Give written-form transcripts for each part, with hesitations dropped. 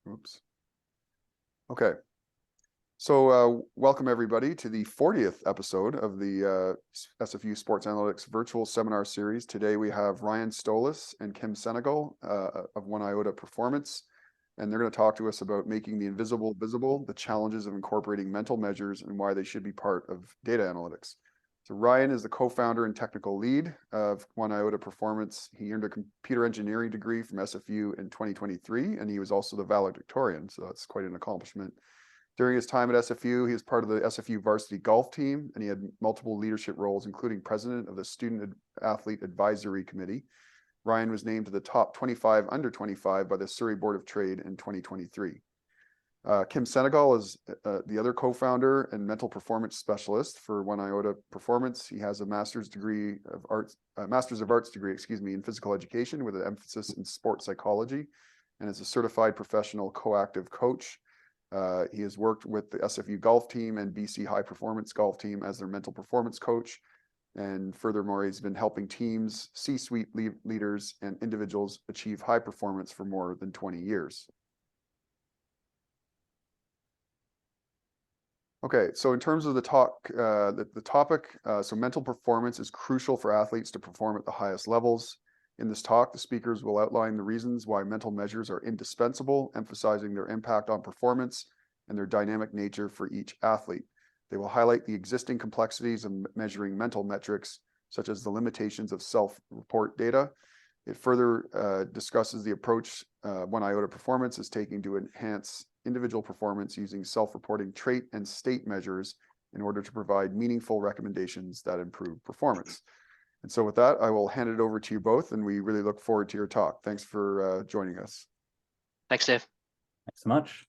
Oops. Okay. So welcome everybody to the 40th episode of the SFU Sports Analytics Virtual Seminar Series. Today we have Ryan Stolys and Kim Senecal of Iota Performance, and they're going to talk to us about making the invisible visible, the challenges of incorporating mental measures, and why they should be part of data analytics. So Ryan is the co-founder and technical lead of Iota Performance. He earned a computer engineering degree from SFU in 2023, and he was also the valedictorian, so that's quite an accomplishment. During his time at SFU, he was part of the SFU varsity golf team, and he had multiple leadership roles, including president of the Student Athlete Advisory Committee. Ryan was named to the top 25 under 25 by the Surrey Board of Trade in 2023. Kim Senecal is the other co-founder and mental performance specialist for Iota Performance. He has a master's of arts degree, in physical education with an emphasis in sports psychology, and is a certified professional coactive coach. He has worked with the SFU golf team and BC High Performance Golf Team as their mental performance coach. And furthermore, he's been helping teams, C-suite leaders, and individuals achieve high performance for more than 20 years. Okay, so in terms of the talk, the topic, so mental performance is crucial for athletes to perform at the highest levels. In this talk, the speakers will outline the reasons why mental measures are indispensable, emphasizing their impact on performance and their dynamic nature for each athlete. They will highlight the existing complexities of measuring mental metrics, such as the limitations of self-report data. It further discusses the approach Iota Performance is taking to enhance individual performance using self-reporting trait and state measures in order to provide meaningful recommendations that improve performance. And so with that, I will hand it over to you both, and we really look forward to your talk. Thanks for joining us. Thanks, Dave. Thanks so much.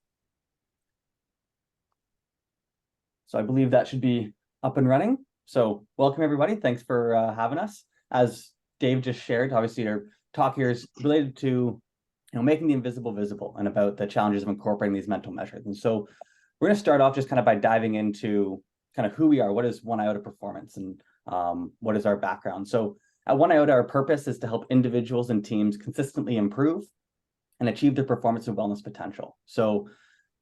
So I believe that should be up and running. So welcome, everybody. Thanks for having us. As Dave just shared, obviously our talk here is related to making the invisible visible and about the challenges of incorporating these mental measures. And so we're going to start off just kind of by diving into kind of who we are, what is Iota Performance, and what is our background. So at Iota, our purpose is to help individuals and teams consistently improve and achieve their performance and wellness potential. So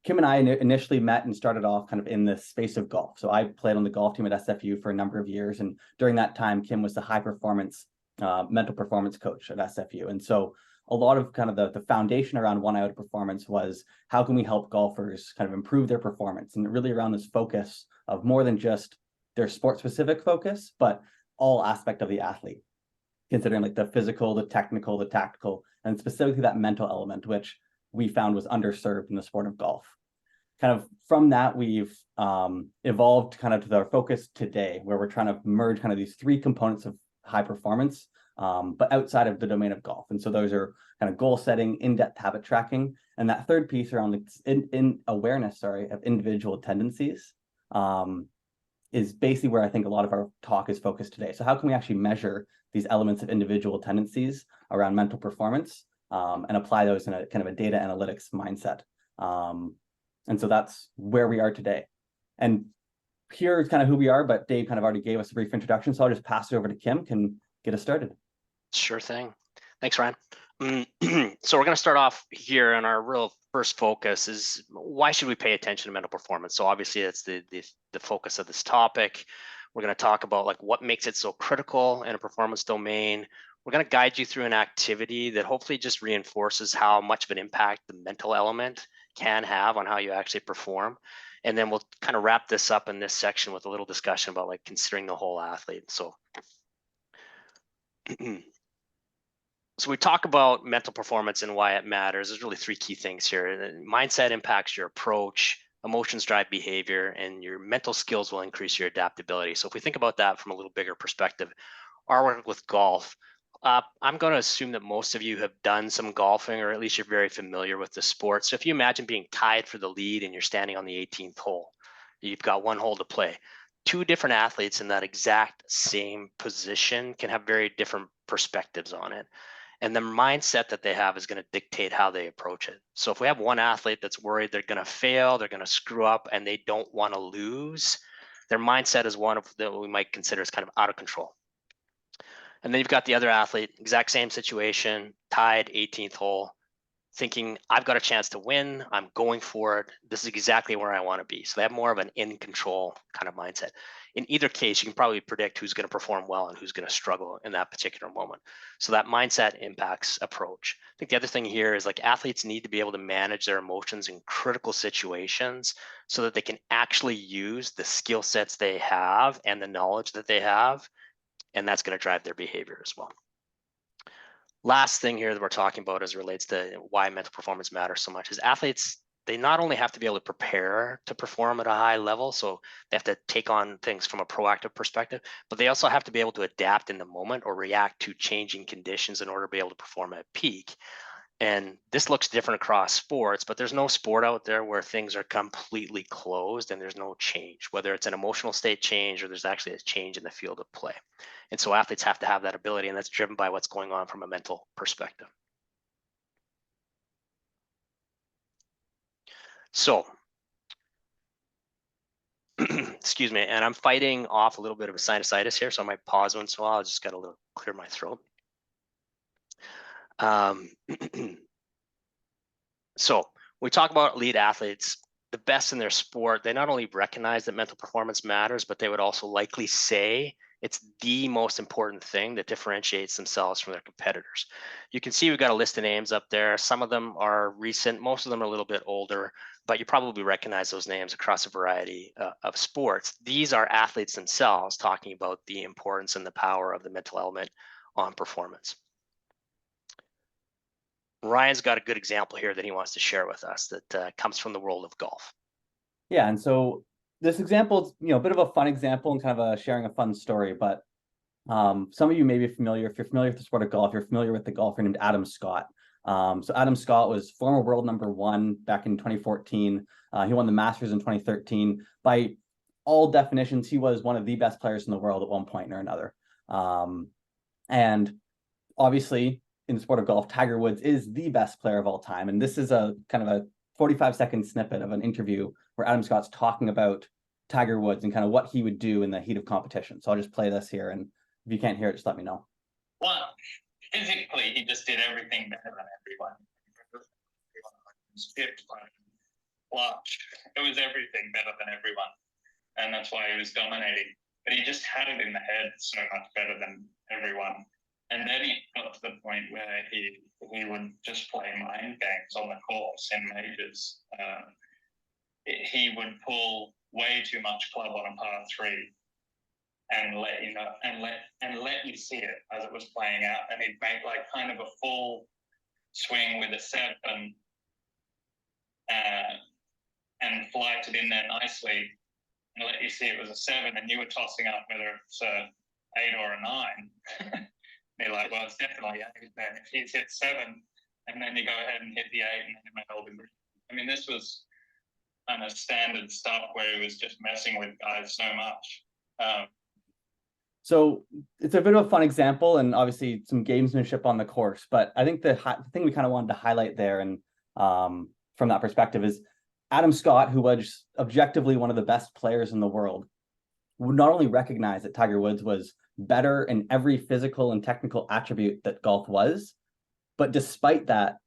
Kim and I initially met and started off kind of in the space of golf. So I played on the golf team at SFU for a number of years. And during that time, Kim was the high performance mental performance coach at SFU. And so a lot of kind of the foundation around Iota Performance was how can we help golfers kind of improve their performance, and really around this focus of more than just their sport specific focus, but all aspect of the athlete, considering like the physical, the technical, the tactical, and specifically that mental element, which we found was underserved in the sport of golf. Kind of from that, we've evolved kind of to our focus today, where we're trying to merge kind of these three components of high performance, but outside of the domain of golf. And so those are kind of goal setting, in-depth habit tracking, and that third piece around in awareness, of individual tendencies, is basically where I think a lot of our talk is focused today. So how can we actually measure these elements of individual tendencies around mental performance, and apply those in a kind of a data analytics mindset? And so that's where we are today. And here's kind of who we are, but Dave kind of already gave us a brief introduction, so I'll just pass it over to Kim, can get us started. Sure thing. Thanks, Ryan. So we're going to start off here, and our real first focus is why should we pay attention to mental performance? So obviously that's the focus of this topic. We're going to talk about like what makes it so critical in a performance domain. We're going to guide you through an activity that hopefully just reinforces how much of an impact the mental element can have on how you actually perform. And then we'll kind of wrap this up in this section with a little discussion about like considering the whole athlete. So we talk about mental performance and why it matters. There's really three key things here. Mindset impacts your approach, emotions drive behavior, and your mental skills will increase your adaptability. So if we think about that from a little bigger perspective, our work with golf, I'm going to assume that most of you have done some golfing, or at least you're very familiar with the sport. So if you imagine being tied for the lead and you're standing on the 18th hole, you've got one hole to play. Two different athletes in that exact same position can have very different perspectives on it. And the mindset that they have is going to dictate how they approach it. So if we have one athlete that's worried they're going to fail, they're going to screw up, and they don't want to lose, their mindset is one of that we might consider as kind of out of control. And then you've got the other athlete, exact same situation, tied 18th hole, thinking, I've got a chance to win, I'm going for it, this is exactly where I want to be. So they have more of an in control kind of mindset. In either case, you can probably predict who's going to perform well and who's going to struggle in that particular moment. So that mindset impacts approach. I think the other thing here is like athletes need to be able to manage their emotions in critical situations so that they can actually use the skill sets they have and the knowledge that they have, and that's going to drive their behavior as well. Last thing here that we're talking about as it relates to why mental performance matters so much is athletes, they not only have to be able to prepare to perform at a high level, so they have to take on things from a proactive perspective, but they also have to be able to adapt in the moment or react to changing conditions in order to be able to perform at peak. And this looks different across sports, but there's no sport out there where things are completely closed and there's no change, whether it's an emotional state change or there's actually a change in the field of play. And so athletes have to have that ability, and that's driven by what's going on from a mental perspective. So, excuse me, and I'm fighting off a little bit of a sinusitis here, so I might pause once in a while. I just got to clear my throat. So we talk about elite athletes, the best in their sport. They not only recognize that mental performance matters, but they would also likely say it's the most important thing that differentiates themselves from their competitors. You can see we've got a list of names up there. Some of them are recent, most of them are a little bit older, but you probably recognize those names across a variety of sports. These are athletes themselves talking about the importance and the power of the mental element on performance. Ryan's got a good example here that he wants to share with us that comes from the world of golf. Yeah, and so this example is, a bit of a fun example and kind of sharing a fun story, but some of you may be familiar, if you're familiar with the sport of golf, you're familiar with the golfer named Adam Scott. So Adam Scott was former world #1 back in 2014. He won the Masters in 2013. By all definitions, he was one of the best players in the world at one point or another. And obviously, in the sport of golf, Tiger Woods is the best player of all time. And this is a kind of a 45-second snippet of an interview where Adam Scott's talking about Tiger Woods and kind of what he would do in the heat of competition. So I'll just play this here, and if you can't hear it, just let me know. Well, physically, he just did everything better than everyone. It was everything better than everyone. And that's why he was dominating. But he just had it in the head so much better than everyone. And then it got to the point where he would just play mind games on the course in majors. He would pull way too much club on a par 3 and let you know and let you see it as it was playing out. And he'd make like kind of a full swing with a 7 and flight it in there nicely and let you see it was a 7, and you were tossing up whether it's a 8 or a 9. You're like, well, it's definitely 8 then. If he's hit 7, and then you go ahead and hit the 8 and then you make all the green. I mean, this was kind of standard stuff where he was just messing with guys so much. So it's a bit of a fun example and obviously some gamesmanship on the course. But I think the thing we kind of wanted to highlight there and from that perspective is Adam Scott, who was objectively one of the best players in the world, would not only recognize that Tiger Woods was better in every physical and technical attribute that golf was, but despite that,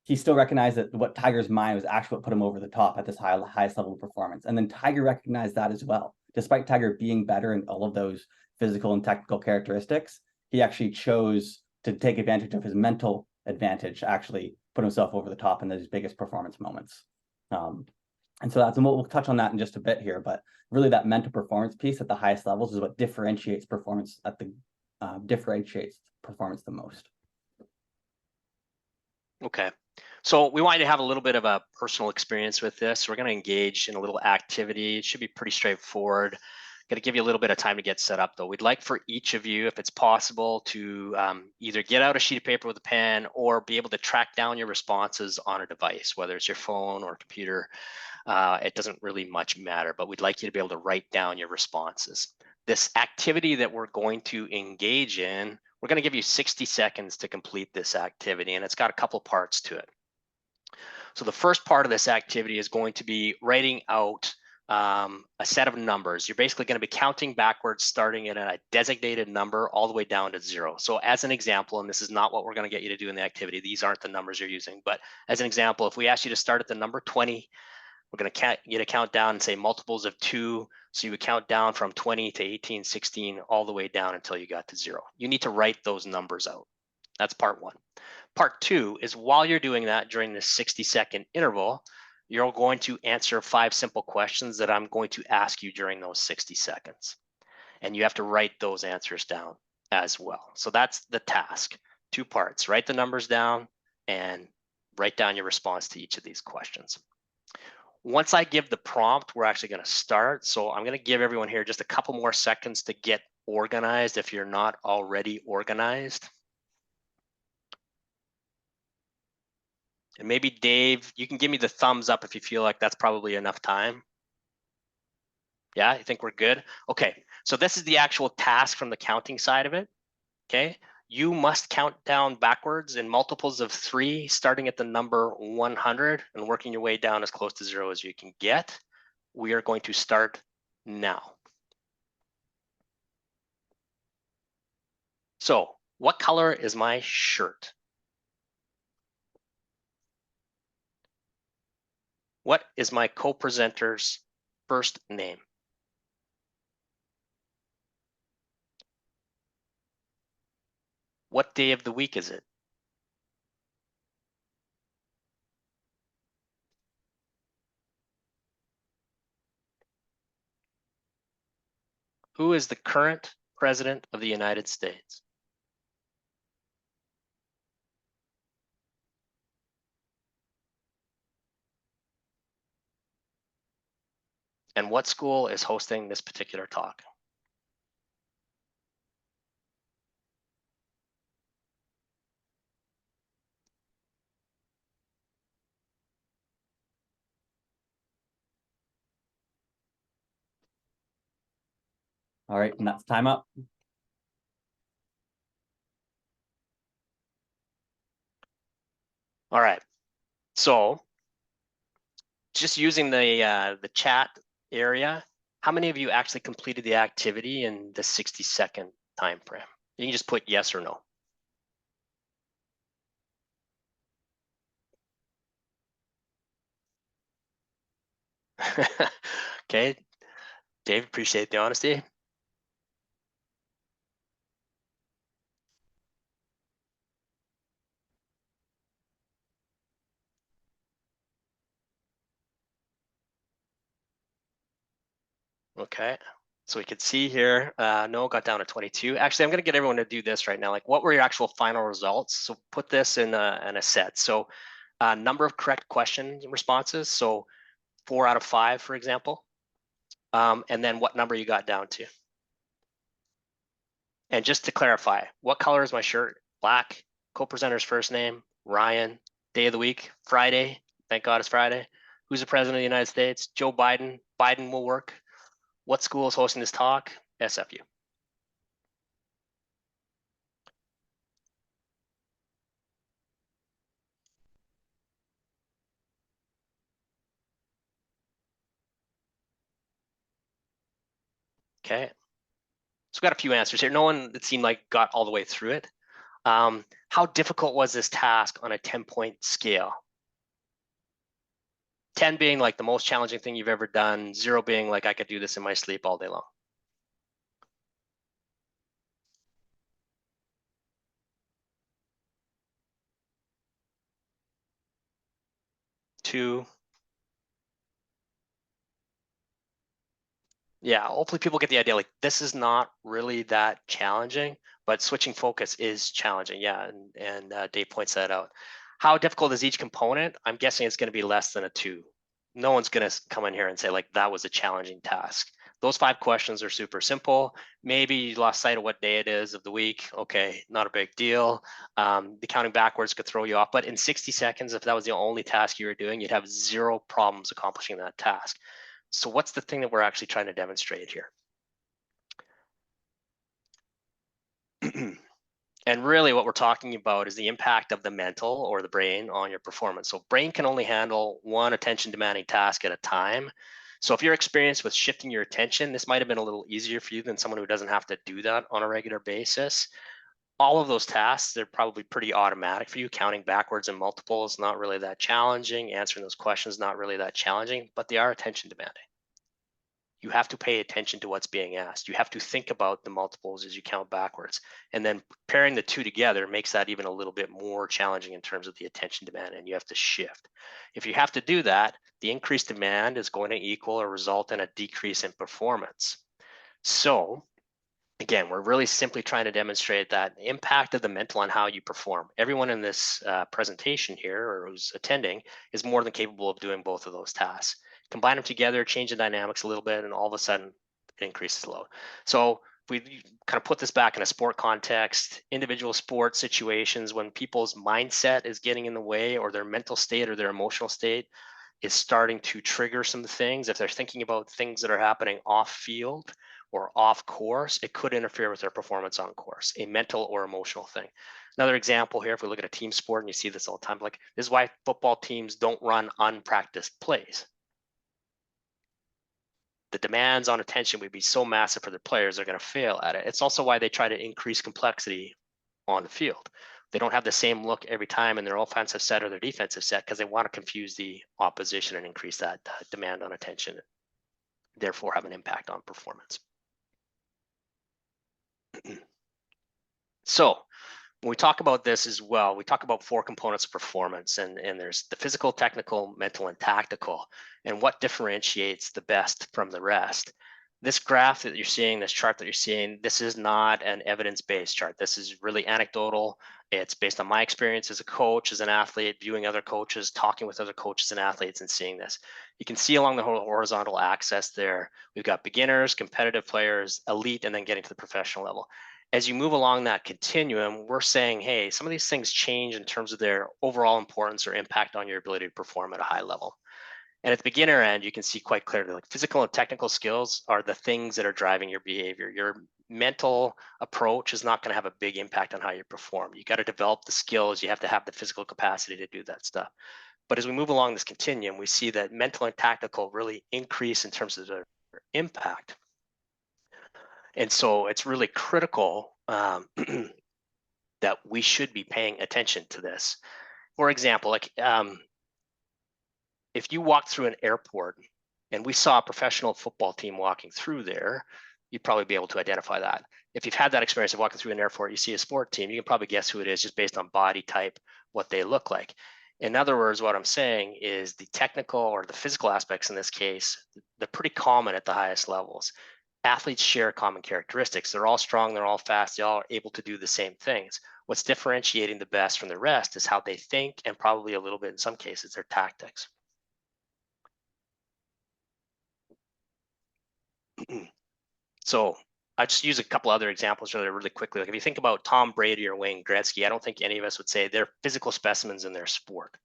he still recognized that what Tiger's mind was actually what put him over the top at this highest level of performance. And then Tiger recognized that as well. Despite Tiger being better in all of those physical and technical characteristics, he actually chose to take advantage of his mental advantage to actually put himself over the top in those biggest performance moments. And so that's, and we'll touch on that in just a bit here, but really that mental performance piece at the highest levels is what differentiates performance the most. Okay. So we wanted to have a little bit of a personal experience with this. We're going to engage in a little activity. It should be pretty straightforward. Got to give you a little bit of time to get set up though. We'd like for each of you, if it's possible, to either get out a sheet of paper with a pen or be able to track down your responses on a device, whether it's your phone or computer. It doesn't really much matter, but we'd like you to be able to write down your responses. This activity that we're going to engage in, we're going to give you 60 seconds to complete this activity, and it's got a couple parts to it. So the first part of this activity is going to be writing out a set of numbers. You're basically going to be counting backwards, starting at a designated number all the way down to 0. So as an example, and this is not what we're going to get you to do in the activity, these aren't the numbers you're using, but as an example, if we ask you to start at the number 20, we're going to get a count down and say multiples of 2. So you would count down from 20 to 18, 16, all the way down until you got to 0. You need to write those numbers out. That's part 1. Part 2 is while you're doing that during this 60-second interval, you're going to answer 5 simple questions that I'm going to ask you during those 60 seconds. And you have to write those answers down as well. So that's the task. 2 parts, write the numbers down and write down your response to each of these questions. Once I give the prompt, we're actually going to start. So I'm going to give everyone here just a couple more seconds to get organized if you're not already organized. And maybe Dave, you can give me the thumbs up if you feel like that's probably enough time. Yeah, I think we're good. Okay, so this is the actual task from the counting side of it. Okay, you must count down backwards in multiples of 3, starting at the number 100 and working your way down as close to 0 as you can get. We are going to start now. So, what color is my shirt? What is my co-presenter's first name? What day of the week is it? Who is the current president of the United States? And what school is hosting this particular talk? All right, and that's time up. All right, so just using the chat area, how many of you actually completed the activity in the 60-second time frame? You can just put yes or no. Okay, Dave, appreciate the honesty. Okay, so we could see here, no, got down to 22. Actually, I'm gonna get everyone to do this right now. Like, what were your actual final results? So put this in a set. So number of correct question responses. So 4 out of 5, for example. And then what number you got down to. And just to clarify, what color is my shirt? Black. Co-presenter's first name, Ryan. Day of the week, Friday. Thank God it's Friday. Who's the president of the United States? Joe Biden. Biden will work. What school is hosting this talk? SFU. Okay. So we got a few answers here. No one, it seemed like, got all the way through it. How difficult was this task on a 10-point scale? 10 being like the most challenging thing you've ever done, 0 being like I could do this in my sleep all day long. Two. Yeah, hopefully people get the idea, like this is not really that challenging, but switching focus is challenging. Yeah, and Dave points that out. How difficult is each component? I'm guessing it's going to be less than a 2. No one's going to come in here and say like that was a challenging task. Those 5 questions are super simple. Maybe you lost sight of what day it is of the week. Okay, not a big deal. The counting backwards could throw you off, but in 60 seconds, if that was the only task you were doing, you'd have 0 problems accomplishing that task. So what's the thing that we're actually trying to demonstrate here? And really what we're talking about is the impact of the mental or the brain on your performance. So brain can only handle one attention demanding task at a time. So if you're experienced with shifting your attention, this might have been a little easier for you than someone who doesn't have to do that on a regular basis. All of those tasks, they're probably pretty automatic for you. Counting backwards and multiples, not really that challenging. Answering those questions, not really that challenging, but they are attention demanding. You have to pay attention to what's being asked. You have to think about the multiples as you count backwards. And then pairing the two together makes that even a little bit more challenging in terms of the attention demand, and you have to shift. If you have to do that, the increased demand is going to equal or result in a decrease in performance. So again, we're really simply trying to demonstrate that impact of the mental on how you perform. Everyone in this presentation here, or who's attending, is more than capable of doing both of those tasks. Combine them together, change the dynamics a little bit, and all of a sudden it increases load. So if we kind of put this back in a sport context, individual sport situations, when people's mindset is getting in the way, or their mental state or their emotional state is starting to trigger some things, if they're thinking about things that are happening off field or off course, it could interfere with their performance on course, a mental or emotional thing. Another example here, if we look at a team sport, and you see this all the time, like this is why football teams don't run unpracticed plays. The demands on attention would be so massive for their players, they're going to fail at it. It's also why they try to increase complexity on the field. They don't have the same look every time in their offensive set or their defensive set, because they want to confuse the opposition and increase that demand on attention, therefore have an impact on performance. So when we talk about this as well, we talk about 4 components of performance, and there's the physical, technical, mental, and tactical, and what differentiates the best from the rest. This graph that you're seeing, this chart that you're seeing, this is not an evidence-based chart. This is really anecdotal. It's based on my experience as a coach, as an athlete, viewing other coaches, talking with other coaches and athletes, and seeing this. You can see along the horizontal axis there, we've got beginners, competitive players, elite, and then getting to the professional level. As you move along that continuum, we're saying, hey, some of these things change in terms of their overall importance or impact on your ability to perform at a high level. And at the beginner end, you can see quite clearly, like physical and technical skills are the things that are driving your behavior. Your mental approach is not going to have a big impact on how you perform. You got to develop the skills. You have to have the physical capacity to do that stuff. But as we move along this continuum, we see that mental and tactical really increase in terms of their impact. And so it's really critical that we should be paying attention to this. For example, like if you walk through an airport and we saw a professional football team walking through there, you'd probably be able to identify that. If you've had that experience of walking through an airport, you see a sport team, you can probably guess who it is just based on body type, what they look like. In other words, what I'm saying is the technical or the physical aspects in this case, they're pretty common at the highest levels. Athletes share common characteristics. They're all strong, they're all fast, they all are able to do the same things. What's differentiating the best from the rest is how they think, and probably a little bit in some cases, their tactics. So I just use a couple other examples really quickly. Like if you think about Tom Brady or Wayne Gretzky, I don't think any of us would say they're physical specimens in their sport.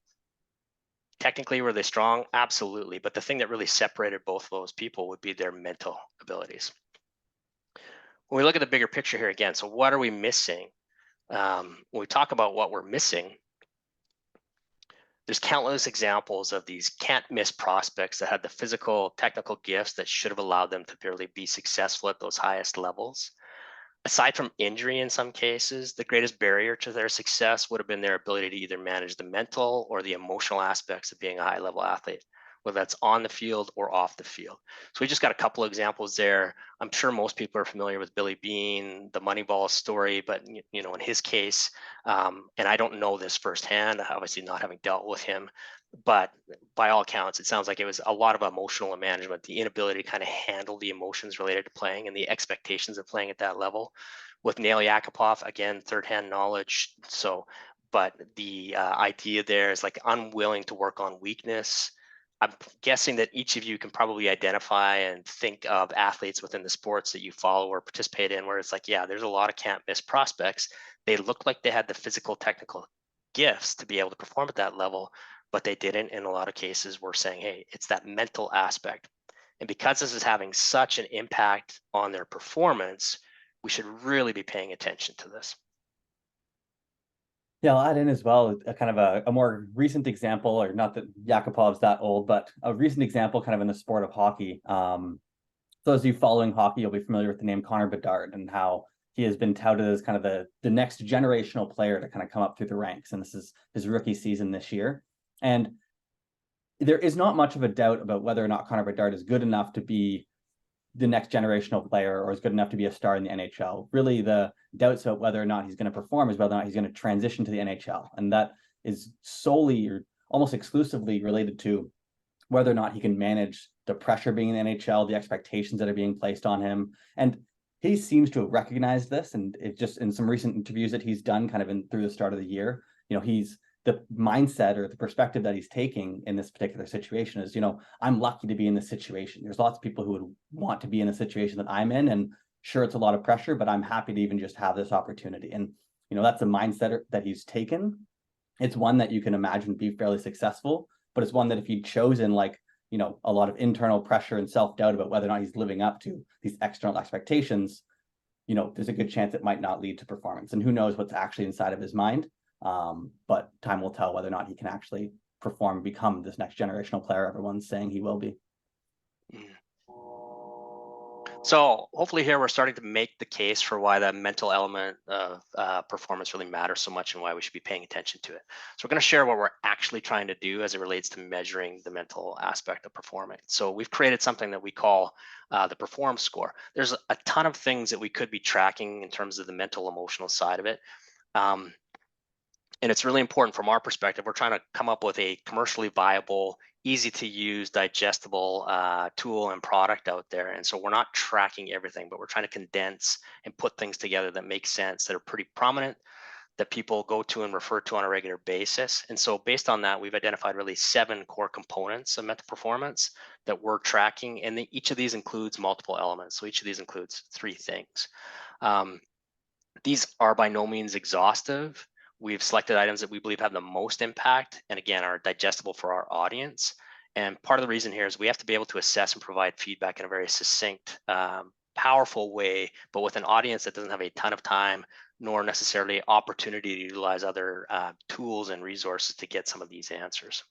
Technically, were they strong? Absolutely. But the thing that really separated both of those people would be their mental abilities. When we look at the bigger picture here again, so what are we missing? When we talk about what we're missing, there's countless examples of these can't miss prospects that had the physical, technical gifts that should have allowed them to really be successful at those highest levels. Aside from injury in some cases, the greatest barrier to their success would have been their ability to either manage the mental or the emotional aspects of being a high level athlete, whether that's on the field or off the field. So we just got a couple of examples there. I'm sure most people are familiar with Billy Beane, the Moneyball story, but you know, in his case, and I don't know this firsthand, obviously not having dealt with him, but by all accounts, it sounds like it was a lot of emotional management, the inability to kind of handle the emotions related to playing and the expectations of playing at that level. With Nail Yakupov, again, third-hand knowledge. So, but the idea there is like unwilling to work on weakness. I'm guessing that each of you can probably identify and think of athletes within the sports that you follow or participate in where it's like, yeah, there's a lot of can't miss prospects. They looked like they had the physical, technical gifts to be able to perform at that level, but they didn't. In a lot of cases, we're saying, hey, it's that mental aspect. And because this is having such an impact on their performance, we should really be paying attention to this. Yeah, I'll add in as well a kind of a more recent example, or not that Yakupov's that old, but a recent example kind of in the sport of hockey. Those of you following hockey, you'll be familiar with the name Connor Bedard and how he has been touted as kind of the next generational player to kind of come up through the ranks. And this is his rookie season this year. And there is not much of a doubt about whether or not Connor Bedard is good enough to be the next generational player or is good enough to be a star in the NHL. Really, the doubts about whether or not he's going to perform is whether or not he's going to transition to the NHL. And that is solely or almost exclusively related to whether or not he can manage the pressure being in the NHL, the expectations that are being placed on him. And he seems to have recognized this. And it just in some recent interviews that he's done kind of through the start of the year, he's the mindset or the perspective that he's taking in this particular situation is, I'm lucky to be in this situation. There's lots of people who would want to be in the situation that I'm in. And sure, it's a lot of pressure, but I'm happy to even just have this opportunity. And, that's a mindset that he's taken. It's one that you can imagine be fairly successful, but it's one that if he'd chosen a lot of internal pressure and self-doubt about whether or not he's living up to these external expectations, there's a good chance it might not lead to performance. And who knows what's actually inside of his mind. But time will tell whether or not he can actually perform and become this next generational player everyone's saying he will be. So hopefully here we're starting to make the case for why that mental element of performance really matters so much and why we should be paying attention to it. So we're going to share what we're actually trying to do as it relates to measuring the mental aspect of performance. So we've created something that we call the Perform Score. There's a ton of things that we could be tracking in terms of the mental emotional side of it. And it's really important from our perspective. We're trying to come up with a commercially viable, easy to use, digestible tool and product out there. And so we're not tracking everything, but we're trying to condense and put things together that make sense, that are pretty prominent, that people go to and refer to on a regular basis. And so based on that, we've identified really 7 core components of mental performance that we're tracking. And each of these includes multiple elements. So each of these includes 3 things. These are by no means exhaustive. We've selected items that we believe have the most impact and again are digestible for our audience. And part of the reason here is we have to be able to assess and provide feedback in a very succinct, powerful way, but with an audience that doesn't have a ton of time nor necessarily opportunity to utilize other tools and resources to get some of these answers.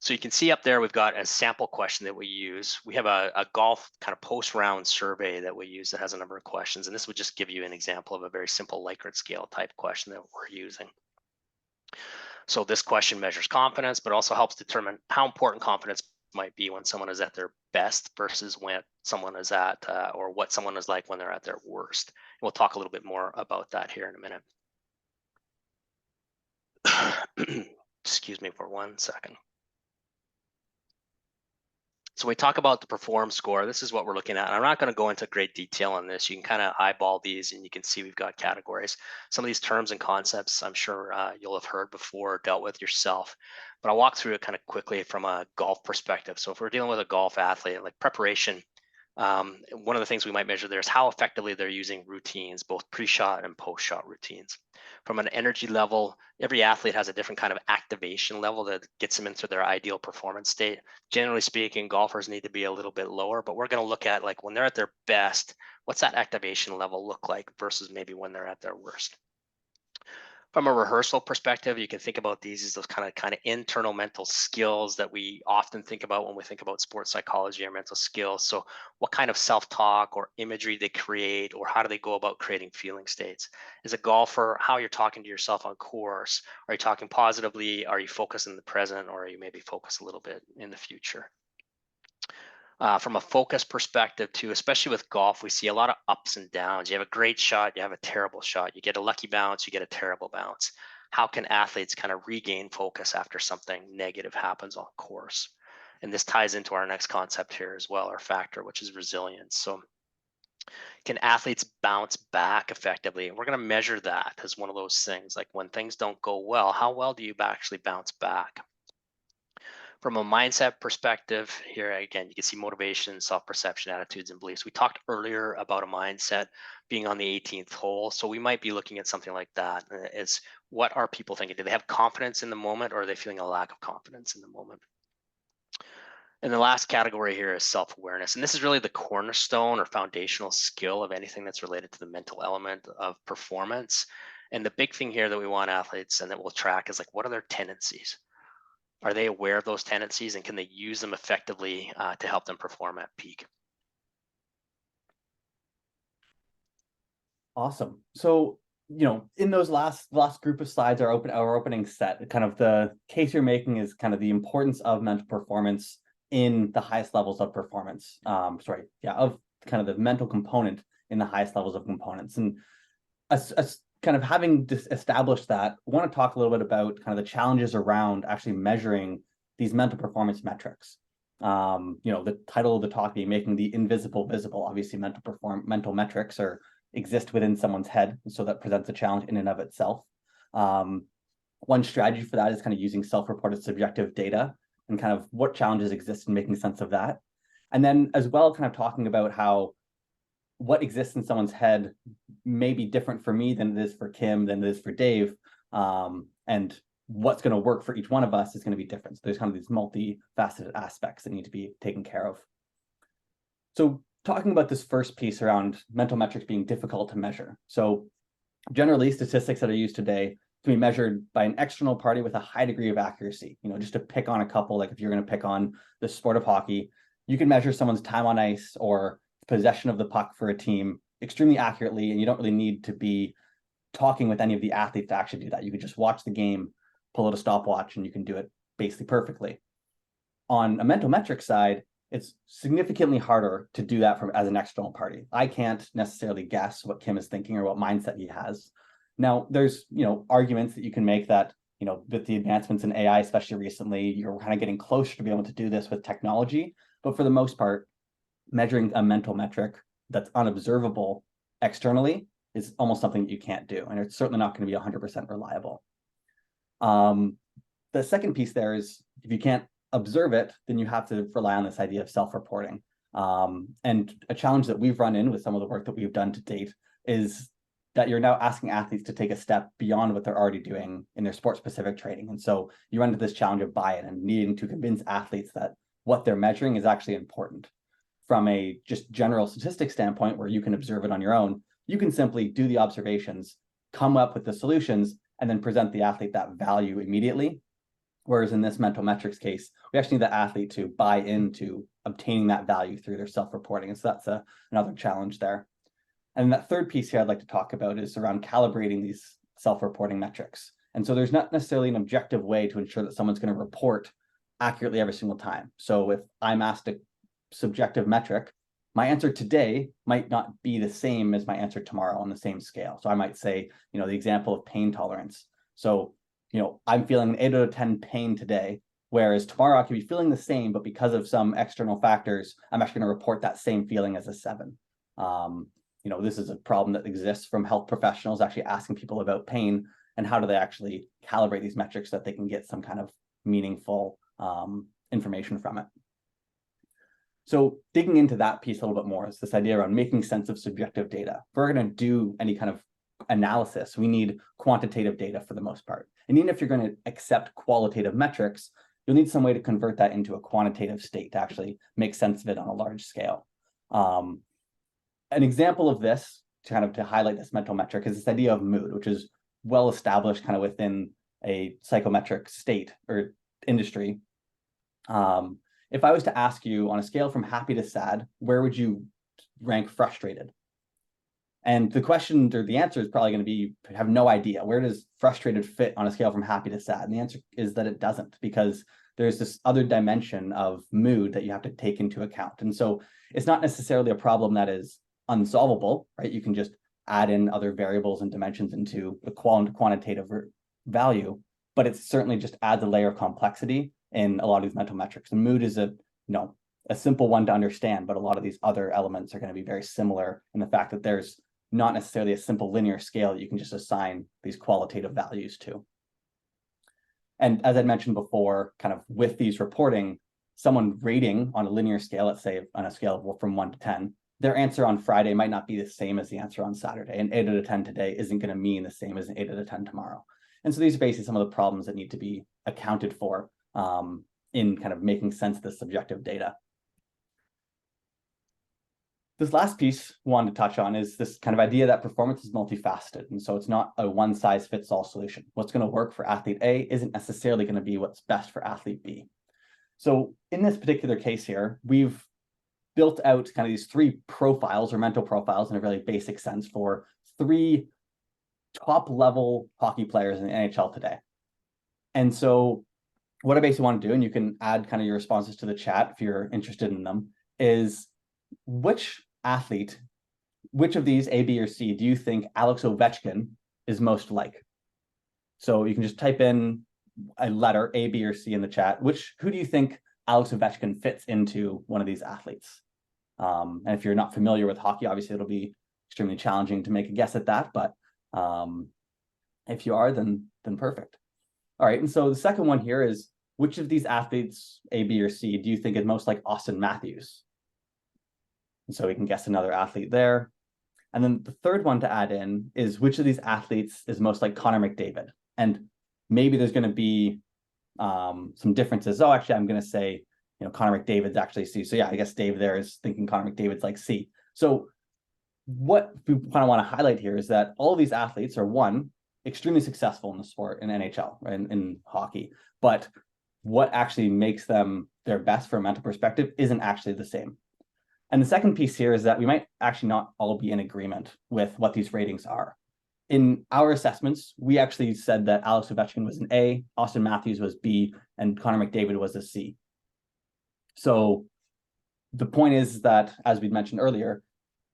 So you can see up there, we've got a sample question that we use. We have a golf kind of post-round survey that we use that has a number of questions. And this would just give you an example of a very simple Likert scale type question that we're using. So this question measures confidence, but also helps determine how important confidence might be when someone is at their best versus when someone is at, or what someone is like when they're at their worst. And we'll talk a little bit more about that here in a minute. Excuse me for 1 second. So we talk about the Perform Score. This is what we're looking at. And I'm not going to go into great detail on this. You can kind of eyeball these and you can see we've got categories. Some of these terms and concepts I'm sure you'll have heard before or dealt with yourself. But I'll walk through it kind of quickly from a golf perspective. So if we're dealing with a golf athlete, like preparation, one of the things we might measure there is how effectively they're using routines, both pre-shot and post-shot routines. From an energy level, every athlete has a different kind of activation level that gets them into their ideal performance state. Generally speaking, golfers need to be a little bit lower, but we're going to look at like when they're at their best, what's that activation level look like versus maybe when they're at their worst. From a rehearsal perspective, you can think about these as those kind of internal mental skills that we often think about when we think about sports psychology or mental skills. So what kind of self-talk or imagery they create, or how do they go about creating feeling states? As a golfer, how you're talking to yourself on course. Are you talking positively? Are you focused in the present, or are you maybe focused a little bit in the future? From a focus perspective too, especially with golf, we see a lot of ups and downs. You have a great shot, you have a terrible shot. You get a lucky bounce, you get a terrible bounce. How can athletes kind of regain focus after something negative happens on course? And this ties into our next concept here as well, our factor, which is resilience. So can athletes bounce back effectively? And we're going to measure that as one of those things. Like when things don't go well, how well do you actually bounce back? From a mindset perspective, here again, you can see motivation, self-perception, attitudes, and beliefs. We talked earlier about a mindset being on the 18th hole. So we might be looking at something like that. Is what are people thinking? Do they have confidence in the moment, or are they feeling a lack of confidence in the moment? And the last category here is self-awareness. And this is really the cornerstone or foundational skill of anything that's related to the mental element of performance. And the big thing here that we want athletes and that we'll track is like, what are their tendencies? Are they aware of those tendencies, and can they use them effectively to help them perform at peak? Awesome. So, in those last group of slides, our opening set, kind of the case you're making is kind of the importance of mental performance in the highest levels of performance. Of kind of the mental component in the highest levels of components. And as kind of having established that, I want to talk a little bit about kind of the challenges around actually measuring these mental performance metrics. The title of the talk being making the invisible visible. Obviously, mental metrics exist within someone's head, so that presents a challenge in and of itself. One strategy for that is kind of using self-reported subjective data and kind of what challenges exist in making sense of that. And then as well, kind of talking about how what exists in someone's head may be different for me than it is for Kim, than it is for Dave. And what's going to work for each one of us is going to be different. So there's kind of these multifaceted aspects that need to be taken care of. So talking about this first piece around mental metrics being difficult to measure. So generally, statistics that are used today can be measured by an external party with a high degree of accuracy. Just to pick on a couple, like if you're going to pick on the sport of hockey, you can measure someone's time on ice or possession of the puck for a team extremely accurately, and you don't really need to be talking with any of the athletes to actually do that. You can just watch the game, pull out a stopwatch, and you can do it basically perfectly. On a mental metrics side, it's significantly harder to do that as an external party. I can't necessarily guess what Kim is thinking or what mindset he has. Now, there's arguments that you can make that with the advancements in AI, especially recently, you're kind of getting closer to be able to do this with technology. But for the most part, measuring a mental metric that's unobservable externally is almost something that you can't do, and it's certainly not going to be 100% reliable. The second piece there is if you can't observe it, then you have to rely on this idea of self-reporting. And a challenge that we've run in with some of the work that we've done to date is that you're now asking athletes to take a step beyond what they're already doing in their sport-specific training. And so you run into this challenge of buy-in and needing to convince athletes that what they're measuring is actually important. From a just general statistics standpoint, where you can observe it on your own, you can simply do the observations, come up with the solutions, and then present the athlete that value immediately. Whereas in this mental metrics case, we actually need the athlete to buy into obtaining that value through their self-reporting. And so that's another challenge there. And that third piece here I'd like to talk about is around calibrating these self-reporting metrics. And so there's not necessarily an objective way to ensure that someone's going to report accurately every single time. So if I'm asked a subjective metric, my answer today might not be the same as my answer tomorrow on the same scale. So I might say, the example of pain tolerance. So, I'm feeling an 8 out of 10 pain today, whereas tomorrow I could be feeling the same, but because of some external factors, I'm actually going to report that same feeling as a 7. This is a problem that exists from health professionals actually asking people about pain and how do they actually calibrate these metrics so that they can get some kind of meaningful information from it. So digging into that piece a little bit more is this idea around making sense of subjective data. If we're going to do any kind of analysis, we need quantitative data for the most part. And even if you're going to accept qualitative metrics, you'll need some way to convert that into a quantitative state to actually make sense of it on a large scale. An example of this, to highlight this mental metric, is this idea of mood, which is well established kind of within a psychometric state or industry. If I was to ask you on a scale from happy to sad, where would you rank frustrated? And the question or the answer is probably going to be, have no idea. Where does frustrated fit on a scale from happy to sad? And the answer is that it doesn't, because there's this other dimension of mood that you have to take into account. And so it's not necessarily a problem that is unsolvable, right? You can just add in other variables and dimensions into the quantitative value, but it certainly just adds a layer of complexity in a lot of these mental metrics. And mood is a simple one to understand, but a lot of these other elements are going to be very similar in the fact that there's not necessarily a simple linear scale that you can just assign these qualitative values to. And as I mentioned before, kind of with these reporting, someone rating on a linear scale, let's say on a scale from 1 to 10, their answer on Friday might not be the same as the answer on Saturday. And 8 out of 10 today isn't going to mean the same as an 8 out of 10 tomorrow. And so these are basically some of the problems that need to be accounted for in kind of making sense of the subjective data. This last piece we wanted to touch on is this kind of idea that performance is multifaceted. And so it's not a one-size-fits-all solution. What's going to work for athlete A isn't necessarily going to be what's best for athlete B. So in this particular case here, we've built out kind of these three profiles or mental profiles in a really basic sense for three top-level hockey players in the NHL today. And so what I basically want to do, and you can add kind of your responses to the chat if you're interested in them, is which athlete, which of these A, B, or C do you think Alex Ovechkin is most like? So you can just type in a letter A, B, or C in the chat. Who do you think Alex Ovechkin fits into one of these athletes? And if you're not familiar with hockey, obviously it'll be extremely challenging to make a guess at that. But if you are, then perfect. All right. And so the second one here is, which of these athletes, A, B, or C, do you think is most like Austin Matthews? And so we can guess another athlete there. And then the third one to add in is, which of these athletes is most like Connor McDavid? And maybe there's going to be some differences. Oh, actually, I'm going to say, Connor McDavid's actually C. So yeah, I guess Dave there is thinking Connor McDavid's like C. So what we kind of want to highlight here is that all of these athletes are, one, extremely successful in the sport, in NHL, right, in hockey. But what actually makes them their best from a mental perspective isn't actually the same. And the second piece here is that we might actually not all be in agreement with what these ratings are. In our assessments, we actually said that Alex Ovechkin was an A, Austin Matthews was B, and Connor McDavid was a C. So the point is that, as we mentioned earlier,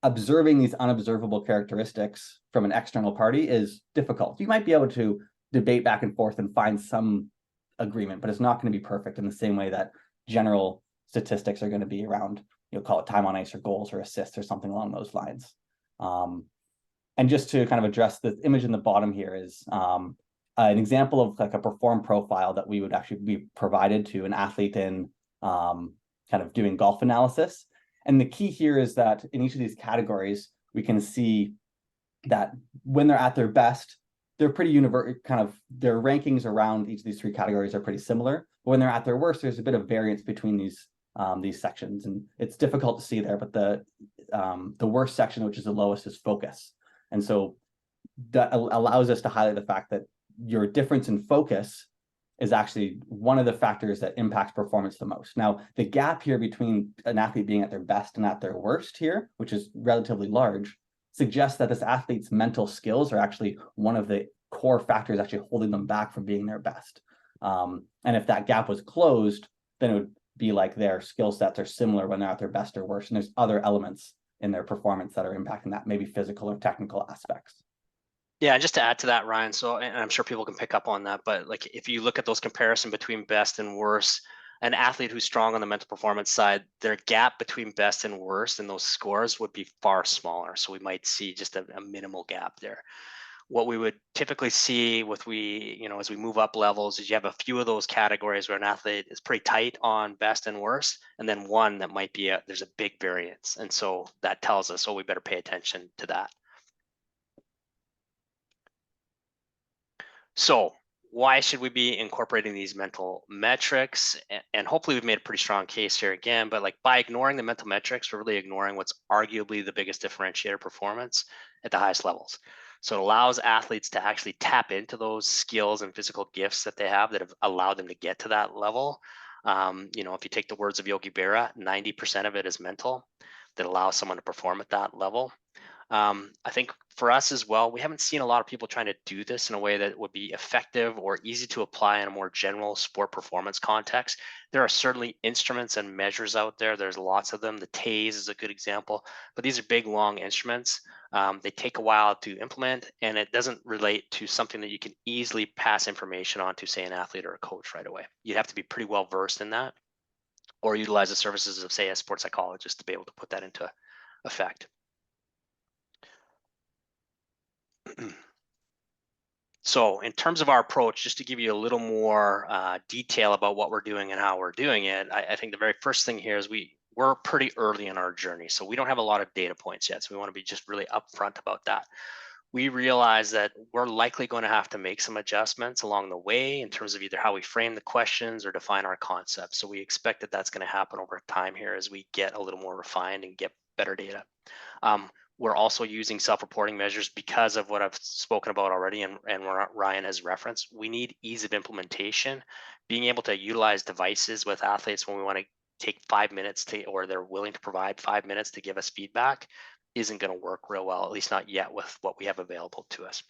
observing these unobservable characteristics from an external party is difficult. You might be able to debate back and forth and find some agreement, but it's not going to be perfect in the same way that general statistics are going to be around, call it time on ice or goals or assists or something along those lines. And just to kind of address the image in the bottom here is an example of like a perform profile that we would actually be provided to an athlete in kind of doing golf analysis. And the key here is that in each of these categories, we can see that when they're at their best, they're pretty universal, kind of their rankings around each of these three categories are pretty similar. But when they're at their worst, there's a bit of variance between these sections. And it's difficult to see there, but the worst section, which is the lowest, is focus. And so that allows us to highlight the fact that your difference in focus is actually one of the factors that impacts performance the most. Now, the gap here between an athlete being at their best and at their worst here, which is relatively large, suggests that this athlete's mental skills are actually one of the core factors actually holding them back from being their best. And if that gap was closed, then it would be like their skill sets are similar when they're at their best or worst. And there's other elements in their performance that are impacting that, maybe physical or technical aspects. Yeah, just to add to that, Ryan, so, and I'm sure people can pick up on that, but like if you look at those comparison between best and worst, an athlete who's strong on the mental performance side, their gap between best and worst in those scores would be far smaller. So we might see just a minimal gap there. What we would typically see as we move up levels is you have a few of those categories where an athlete is pretty tight on best and worst, and then one that might be there's a big variance. And so that tells us, we better pay attention to that. So why should we be incorporating these mental metrics? And hopefully we've made a pretty strong case here again, but like by ignoring the mental metrics, we're really ignoring what's arguably the biggest differentiator performance at the highest levels. So it allows athletes to actually tap into those skills and physical gifts that they have that have allowed them to get to that level. If you take the words of Yogi Berra, 90% of it is mental that allows someone to perform at that level. I think for us as well, we haven't seen a lot of people trying to do this in a way that would be effective or easy to apply in a more general sport performance context. There are certainly instruments and measures out there. There's lots of them. The TASE is a good example, but these are big, long instruments. They take a while to implement, and it doesn't relate to something that you can easily pass information on to, say, an athlete or a coach right away. You'd have to be pretty well versed in that or utilize the services of, say, a sports psychologist to be able to put that into effect. So in terms of our approach, just to give you a little more detail about what we're doing and how we're doing it, I think the very first thing here is we're pretty early in our journey. So we don't have a lot of data points yet. So we want to be just really upfront about that. we realize that we're likely going to have to make some adjustments along the way in terms of either how we frame the questions or define our concepts. So we expect that that's going to happen over time here as we get a little more refined and get better data. We're also using self-reporting measures because of what I've spoken about already and what Ryan has referenced. We need ease of implementation, being able to utilize devices with athletes when we want to take 5 minutes to, or they're willing to provide 5 minutes to give us feedback, isn't going to work real well, at least not yet with what we have available to us.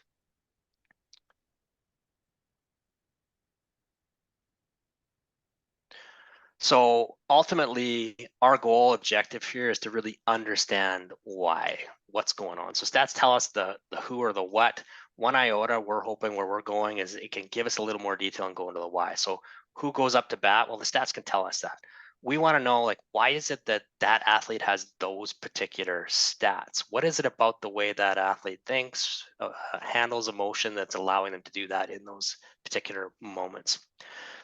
So ultimately, our goal objective here is to really understand what's going on. So stats tell us the who or the what. One Iota, we're hoping where we're going is it can give us a little more detail and go into the why. So who goes up to bat? Well, the stats can tell us that. We want to know, like, why is it that that athlete has those particular stats? What is it about the way that athlete thinks, handles emotion that's allowing them to do that in those particular moments?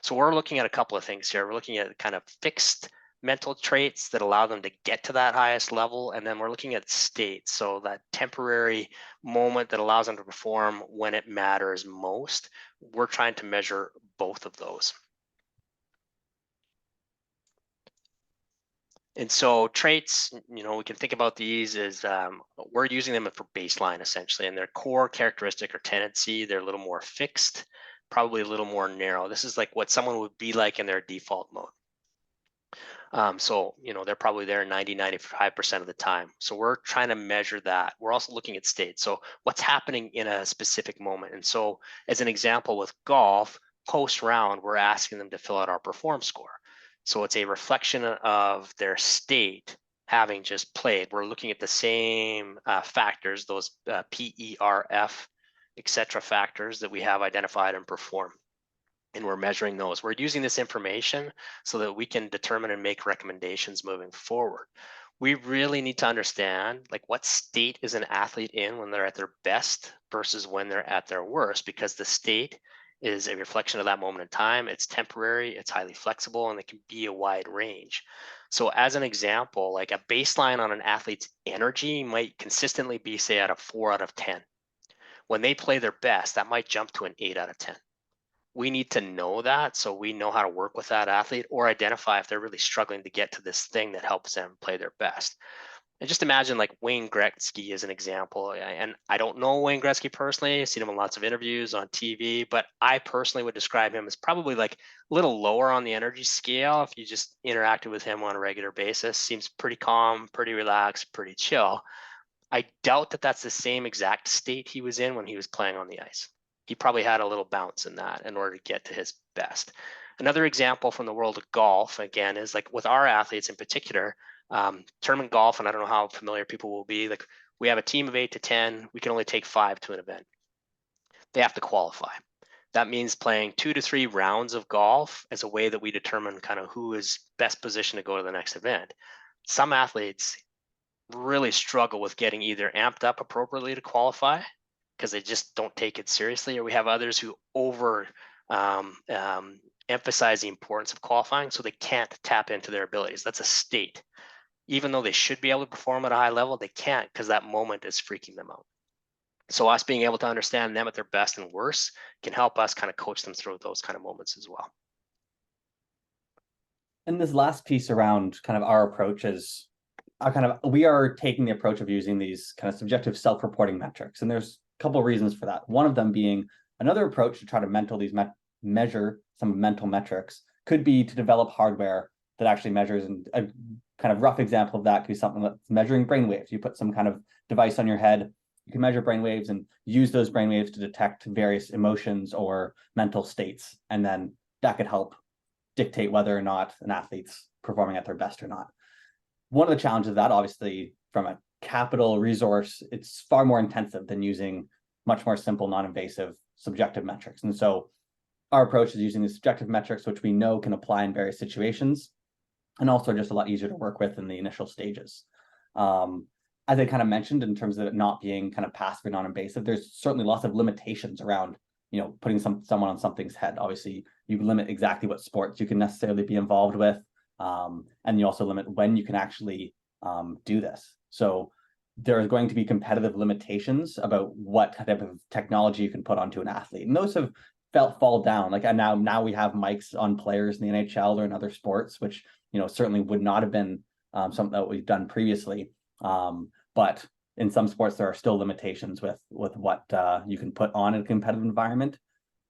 So we're looking at a couple of things here. We're looking at kind of fixed mental traits that allow them to get to that highest level. And then we're looking at states. So that temporary moment that allows them to perform when it matters most. We're trying to measure both of those. And so traits, we can think about these as we're using them for baseline essentially, and their core characteristic or tendency, they're a little more fixed, probably a little more narrow. This is like what someone would be like in their default mode. So, they're probably there 95% of the time. So we're trying to measure that. We're also looking at states. So what's happening in a specific moment. And so as an example with golf, post round, we're asking them to fill out our perform score. So it's a reflection of their state having just played. We're looking at the same factors, those PERF, etc. factors that we have identified and perform. And we're measuring those. We're using this information so that we can determine and make recommendations moving forward. We really need to understand, like, what state is an athlete in when they're at their best versus when they're at their worst, because the state is a reflection of that moment in time. It's temporary, it's highly flexible, and it can be a wide range. So as an example, like a baseline on an athlete's energy might consistently be, say, at a 4 out of 10. When they play their best, that might jump to an 8 out of 10. We need to know that so we know how to work with that athlete or identify if they're really struggling to get to this thing that helps them play their best. And just imagine like Wayne Gretzky as an example. And I don't know Wayne Gretzky personally. I've seen him in lots of interviews on TV, but I personally would describe him as probably like a little lower on the energy scale. If you just interacted with him on a regular basis, seems pretty calm, pretty relaxed, pretty chill. I doubt that that's the same exact state he was in when he was playing on the ice. He probably had a little bounce in that in order to get to his best. Another example from the world of golf, again, is like with our athletes in particular, tournament golf, and I don't know how familiar people will be, like we have a team of 8 to 10, we can only take 5 to an event. They have to qualify. That means playing 2 to 3 rounds of golf as a way that we determine kind of who is best positioned to go to the next event. Some athletes really struggle with getting either amped up appropriately to qualify because they just don't take it seriously, or we have others who emphasize the importance of qualifying, so they can't tap into their abilities. That's a state. Even though they should be able to perform at a high level, they can't because that moment is freaking them out. So us being able to understand them at their best and worst can help us kind of coach them through those kind of moments as well. And this last piece around kind of our approach is we are taking the approach of using these kind of subjective self-reporting metrics. And there's a couple of reasons for that. One of them being another approach to try to measure some mental metrics could be to develop hardware that actually measures, and a kind of rough example of that could be something that's measuring brainwaves. You put some kind of device on your head, you can measure brainwaves and use those brainwaves to detect various emotions or mental states. And then that could help dictate whether or not an athlete's performing at their best or not. One of the challenges of that, obviously, from a capital resource, it's far more intensive than using much more simple, non-invasive subjective metrics. And so our approach is using the subjective metrics, which we know can apply in various situations, and also just a lot easier to work with in the initial stages. As I kind of mentioned, in terms of it not being kind of passive or non-invasive, there's certainly lots of limitations around, putting someone on something's head. Obviously, you limit exactly what sports you can necessarily be involved with. And you also limit when you can actually do this. So there's going to be competitive limitations about what type of technology you can put onto an athlete. And those have fall down. Like, and now we have mics on players in the NHL or in other sports, which, you know, certainly would not have been something that we've done previously. But in some sports, there are still limitations with what you can put on in a competitive environment.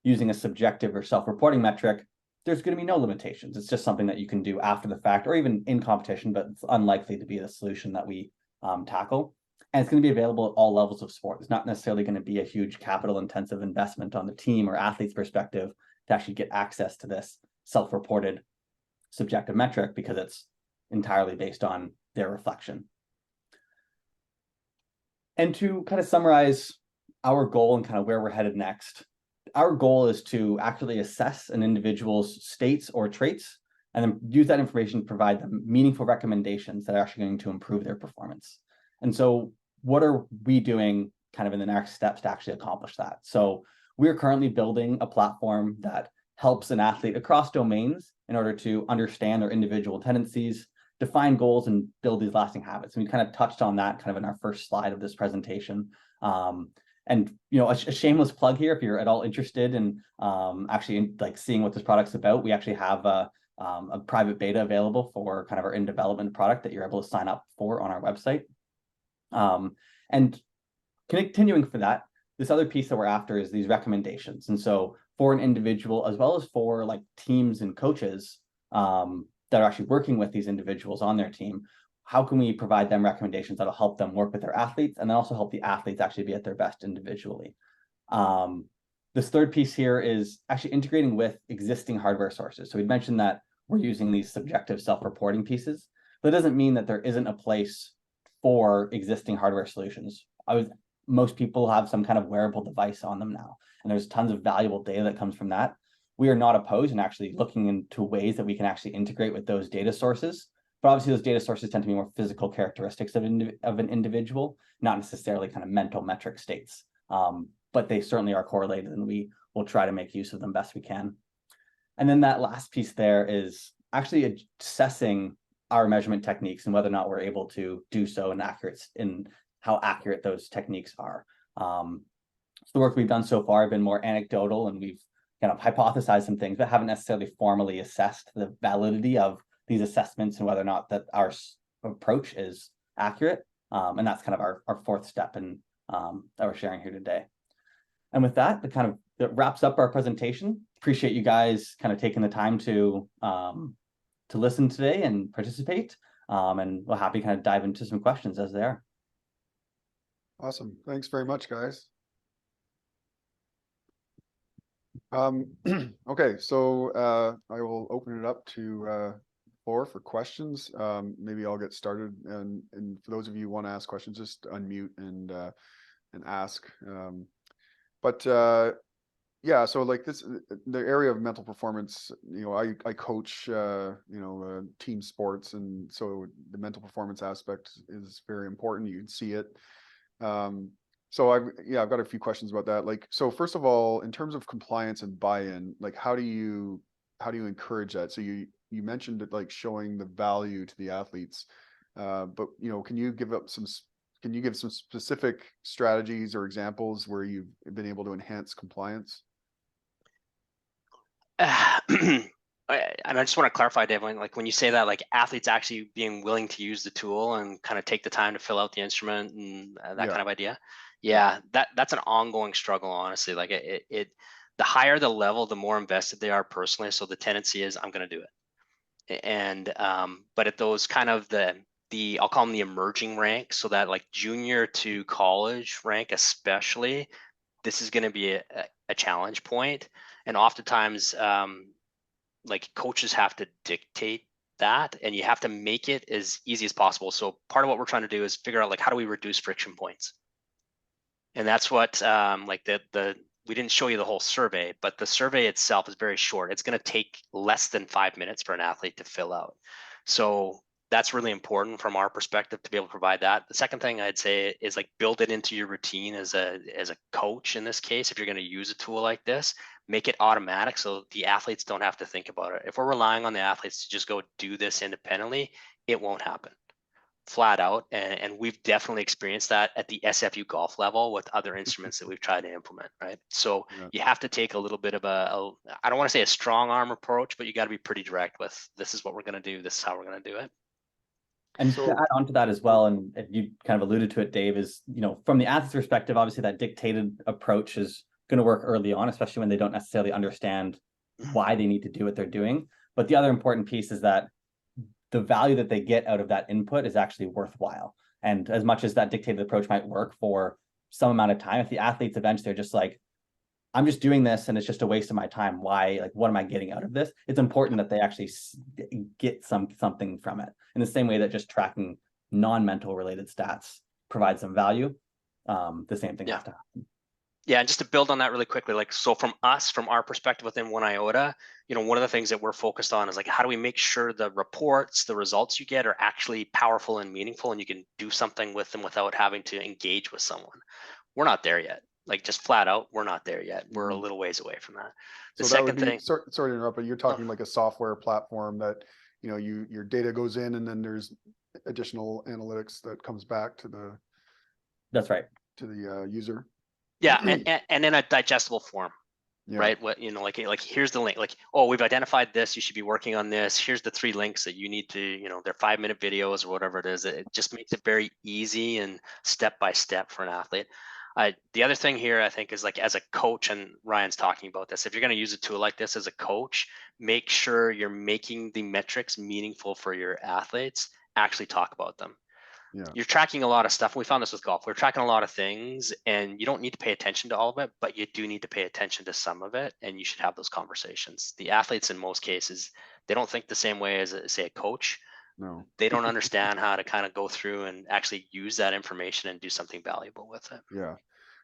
Using a subjective or self-reporting metric, there's going to be no limitations. It's just something that you can do after the fact or even in competition, but it's unlikely to be the solution that we tackle. And it's going to be available at all levels of sport. It's not necessarily going to be a huge capital intensive investment on the team or athlete's perspective to actually get access to this self-reported subjective metric, because it's entirely based on their reflection. And to kind of summarize our goal and kind of where we're headed next, our goal is to actually assess an individual's states or traits and then use that information to provide them meaningful recommendations that are actually going to improve their performance. And so what are we doing kind of in the next steps to actually accomplish that? So we're currently building a platform that helps an athlete across domains in order to understand their individual tendencies, define goals, and build these lasting habits. And we kind of touched on that kind of in our first slide of this presentation. And, you know, a shameless plug here, if you're at all interested in actually like seeing what this product's about, we actually have a private beta available for kind of our in development product that you're able to sign up for on our website. And continuing for that, this other piece that we're after is these recommendations. And so for an individual, as well as for like teams and coaches that are actually working with these individuals on their team, how can we provide them recommendations that'll help them work with their athletes and then also help the athletes actually be at their best individually? This third piece here is actually integrating with existing hardware sources. So we mentioned that we're using these subjective self-reporting pieces, but it doesn't mean that there isn't a place for existing hardware solutions. Most people have some kind of wearable device on them now, and there's tons of valuable data that comes from that. We are not opposed in actually looking into ways that we can actually integrate with those data sources. But obviously those data sources tend to be more physical characteristics of an individual, not necessarily kind of mental metric states. But they certainly are correlated, and we will try to make use of them best we can. And then that last piece there is actually assessing our measurement techniques and whether or not we're able to do so in how accurate those techniques are. So the work we've done so far have been more anecdotal, and we've kind of hypothesized some things, but haven't necessarily formally assessed the validity of these assessments and whether or not that our approach is accurate. And that's kind of our fourth step in that we're sharing here today. And with that, that wraps up our presentation. Appreciate you guys kind of taking the time to listen today and participate. And we're happy to kind of dive into some questions as they are. Awesome. Thanks very much, guys. Okay, so I will open it up to floor for questions. Maybe I'll get started, and for those of you who want to ask questions, just unmute and ask. Yeah, so like the area of mental performance, you know, I coach team sports, and so the mental performance aspect is very important. You can see it. So I've got a few questions about that. Like, so first of all, in terms of compliance and buy-in, like how do you encourage that? So you mentioned it, like showing the value to the athletes, but you know, can you give some specific strategies or examples where you've been able to enhance compliance? And I just want to clarify, Dave, like when you say that, like athletes actually being willing to use the tool and kind of take the time to fill out the instrument and that kind of idea. Yeah, that's an ongoing struggle, honestly. Like the higher the level, the more invested they are personally. So the tendency is I'm going to do it. And but at those kind of the I'll call them the emerging rank, so that like junior to college rank especially, this is going to be a challenge point. And oftentimes like coaches have to dictate that, and you have to make it as easy as possible. So part of what we're trying to do is figure out like how do we reduce friction points. And that's what like we didn't show you the whole survey, but the survey itself is very short. It's going to take less than 5 minutes for an athlete to fill out. So that's really important from our perspective to be able to provide that. The second thing I'd say is like build it into your routine as a coach in this case. If you're going to use a tool like this, make it automatic so the athletes don't have to think about it. If we're relying on the athletes to just go do this independently, it won't happen. flat out. And we've definitely experienced that at the SFU golf level with other instruments that we've tried to implement, right? So you have to take a little bit of I don't want to say a strong arm approach, but you got to be pretty direct with, this is what we're going to do, this is how we're going to do it. And to add on to that as well, and you kind of alluded to it, Dave, is, from the athlete's perspective, obviously that dictated approach is going to work early on, especially when they don't necessarily understand why they need to do what they're doing. But the other important piece is that the value that they get out of that input is actually worthwhile. And as much as that dictated approach might work for some amount of time, if the athletes eventually are just like, I'm just doing this and it's just a waste of my time, why, like, what am I getting out of this? It's important that they actually get something from it, in the same way that just tracking non-mental related stats provides some value. The same thing has to happen. Yeah, and just to build on that really quickly, like, so from our perspective within One Iota, one of the things that we're focused on is, like, how do we make sure the reports, the results you get are actually powerful and meaningful, and you can do something with them without having to engage with someone. We're not there yet. Like, just flat out, we're not there yet. We're a little ways away from that. The second thing, sorry to interrupt, but you're talking like a software platform that, your data goes in and then there's additional analytics that comes back to the. That's right. To the user. Yeah, and in a digestible form, right? What, like here's the link, like, oh, we've identified this, you should be working on this. Here's the 3 links that you need to, they're 5-minute videos or whatever it is. It just makes it very easy and step by step for an athlete. The other thing here, I think, is, like, as a coach, and Ryan's talking about this, if you're going to use a tool like this as a coach, make sure you're making the metrics meaningful for your athletes. Actually talk about them. You're tracking a lot of stuff. We found this with golf. We're tracking a lot of things, and you don't need to pay attention to all of it, but you do need to pay attention to some of it, and you should have those conversations. The athletes, in most cases, they don't think the same way as, say, a coach. No. They don't understand how to kind of go through and actually use that information and do something valuable with it. Yeah.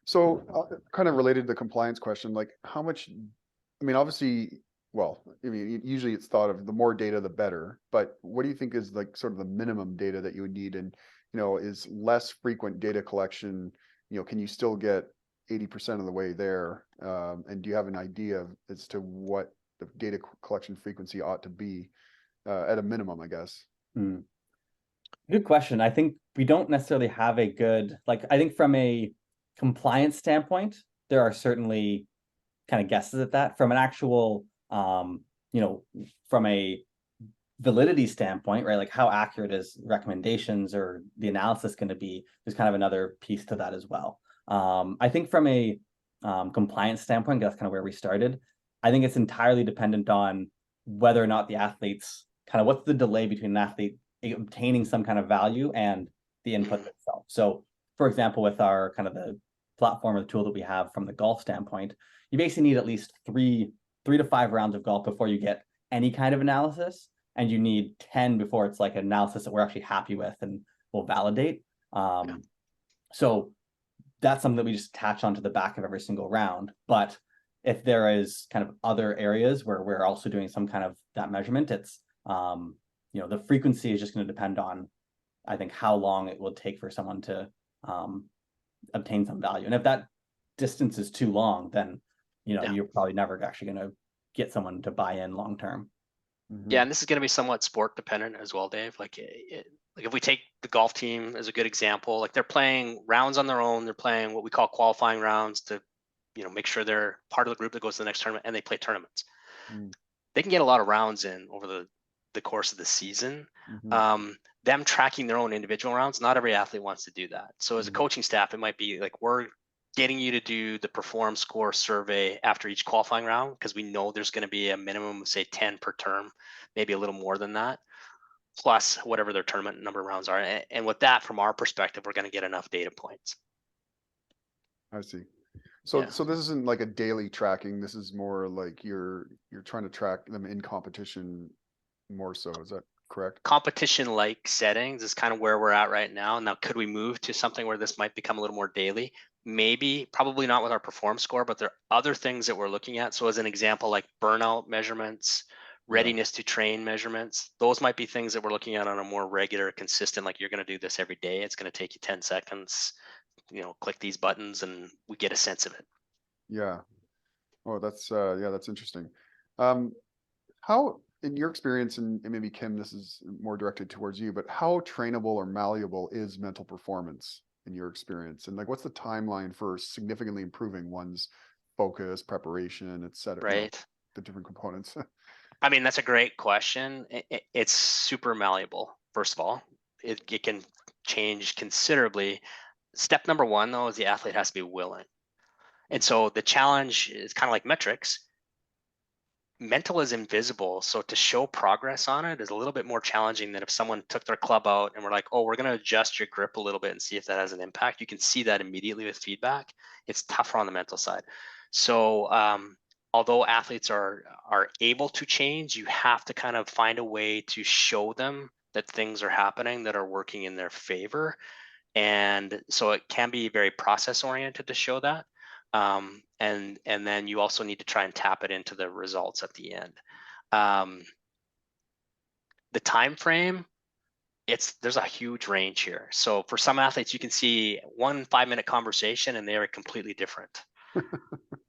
So kind of related to the compliance question, like, how much, obviously, usually it's thought of the more data, the better, but what do you think is, like, sort of the minimum data that you would need? And, is less frequent data collection, can you still get 80% of the way there? And do you have an idea as to what the data collection frequency ought to be at a minimum, I guess? Good question. I think we don't necessarily have a good, I think from a compliance standpoint, there are certainly kind of guesses at that. From an actual, from a validity standpoint, right? Like, how accurate is recommendations or the analysis going to be? There's kind of another piece to that as well. I think from a compliance standpoint, that's kind of where we started. I think it's entirely dependent on whether or not the athletes, kind of what's the delay between an athlete obtaining some kind of value and the input itself. So, for example, with our kind of the platform or the tool that we have from the golf standpoint, you basically need at least 3 to 5 rounds of golf before you get any kind of analysis, and you need 10 before it's like an analysis that we're actually happy with and will validate. So that's something that we just attach onto the back of every single round. But if there is kind of other areas where we're also doing some kind of that measurement, it's the frequency is just going to depend on, I think, how long it will take for someone to obtain some value. And if that distance is too long, then you're probably never actually going to get someone to buy in long term. Yeah, and this is going to be somewhat sport dependent as well, Dave. Like if we take the golf team as a good example, like, they're playing rounds on their own. They're playing what we call qualifying rounds to, make sure they're part of the group that goes to the next tournament, and they play tournaments. They can get a lot of rounds in over the course of the season. Them tracking their own individual rounds, not every athlete wants to do that. So as a coaching staff, it might be like, we're getting you to do the perform score survey after each qualifying round, because we know there's going to be a minimum of, say, 10 per term, maybe a little more than that, plus whatever their tournament number of rounds are. And with that, from our perspective, we're going to get enough data points. I see. So this isn't like a daily tracking. This is more like you're trying to track them in competition more so. Is that correct? Competition-like settings is kind of where we're at right now. Now, could we move to something where this might become a little more daily? Maybe, probably not with our perform score, but there are other things that we're looking at. So as an example, like burnout measurements, readiness to train measurements, those might be things that we're looking at on a more regular, consistent, like, you're going to do this every day. It's going to take you 10 seconds, click these buttons, and we get a sense of it. Yeah. Oh, that's interesting. How in your experience, and maybe Kim, this is more directed towards you, but how trainable or malleable is mental performance in your experience? And like, what's the timeline for significantly improving one's focus, preparation, et cetera, Right. the different components? I mean, that's a great question. It's super malleable. First of all, it can change considerably. Step number one, though, is the athlete has to be willing. And so the challenge is kind of like metrics. Mental is invisible, so to show progress on it is a little bit more challenging than if someone took their club out and we're like, oh, we're going to adjust your grip a little bit and see if that has an impact. You can see that immediately with feedback. It's tougher on the mental side. So although athletes are able to change, you have to kind of find a way to show them that things are happening that are working in their favor. And so it can be very process oriented to show that. And then you also need to try and tap it into the results at the end. The time frame, there's a huge range here. So for some athletes, you can see 1 5-minute conversation and they are completely different.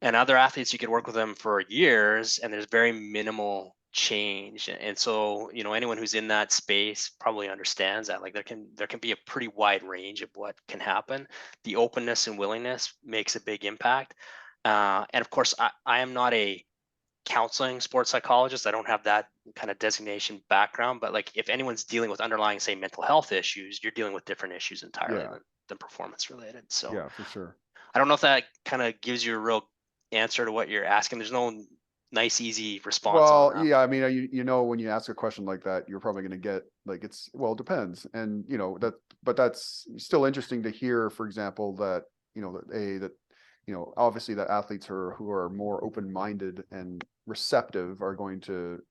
And other athletes, you could work with them for years and there's very minimal change. And so, anyone who's in that space probably understands that. Like there can be a pretty wide range of what can happen. The openness and willingness makes a big impact. And of course, I am not a counseling sports psychologist. I don't have that kind of designation background, but like if anyone's dealing with underlying, say, mental health issues, you're dealing with different issues entirely than performance related. So Yeah, for sure. I don't know if that kind of gives you a real answer to what you're asking. There's no nice, easy response. Well, on that. yeah, I mean, when you ask a question like that, you're probably going to get like, it depends. And, but that's still interesting to hear, for example, that, obviously that athletes who are more open-minded and receptive are going to,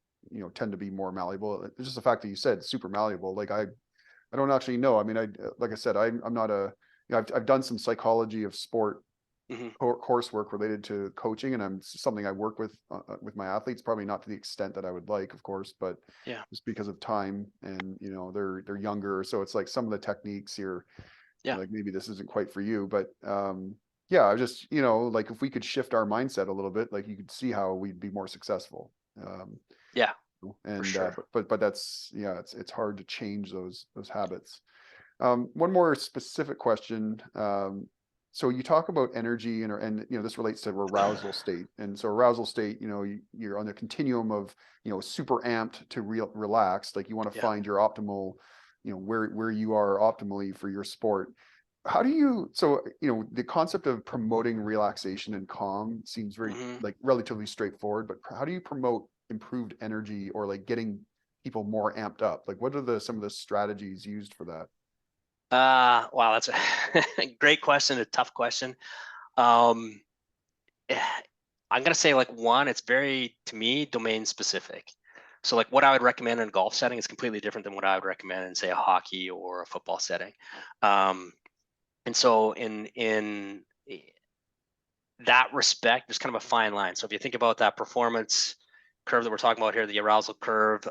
tend to be more malleable. It's just the fact that you said super malleable. Like, I don't actually know. I mean, like I said, I'm not I've done some psychology of sport coursework related to coaching, and it's something I work with my athletes, probably not to the extent that I would like, of course, but just because of time and they're younger, so it's like some of the techniques here, like maybe this isn't quite for you, but I just like if we could shift our mindset a little bit, like you could see how we'd be more successful. And sure. But that's it's hard to change those habits. One more specific question. So you talk about energy and this relates to arousal state. And so arousal state, you're on the continuum of, super amped to relaxed. Like you want to find your optimal, where you are optimally for your sport. How do you, the concept of promoting relaxation and calm seems very like relatively straightforward, but how do you promote improved energy or like getting people more amped up? Like what are some of the strategies used for that? Wow, that's a great question, a tough question. I'm going to say, like, one, it's very, to me, domain specific. So like what I would recommend in a golf setting is completely different than what I would recommend in, say, a hockey or a football setting. And so in that respect, there's kind of a fine line. So if you think about that performance curve that we're talking about here, the arousal curve,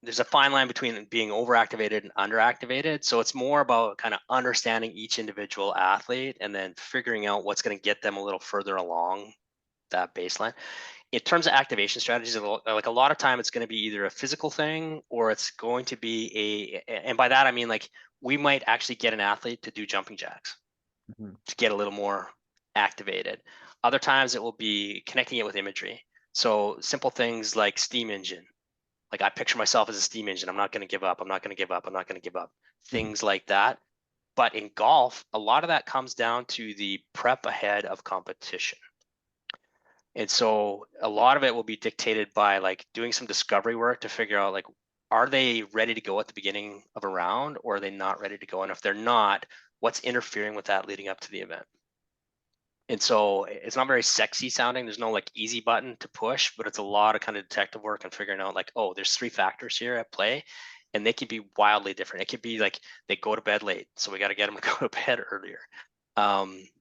there's a fine line between being overactivated and underactivated. So it's more about kind of understanding each individual athlete and then figuring out what's going to get them a little further along that baseline. In terms of activation strategies, like a lot of time, it's going to be either a physical thing or it's going to be and by that, I mean, like we might actually get an athlete to do jumping jacks to get a little more activated. Other times it will be connecting it with imagery. So simple things like steam engine. Like I picture myself as a steam engine. I'm not going to give up. I'm not going to give up. I'm not going to give up. Things like that. But in golf, a lot of that comes down to the prep ahead of competition. And so a lot of it will be dictated by like doing some discovery work to figure out like, are they ready to go at the beginning of a round or are they not ready to go? And if they're not, what's interfering with that leading up to the event? And so it's not very sexy sounding. There's no like easy button to push, but it's a lot of kind of detective work and figuring out like, oh, there's 3 factors here at play and they can be wildly different. It could be like they go to bed late, so we got to get them to go to bed earlier.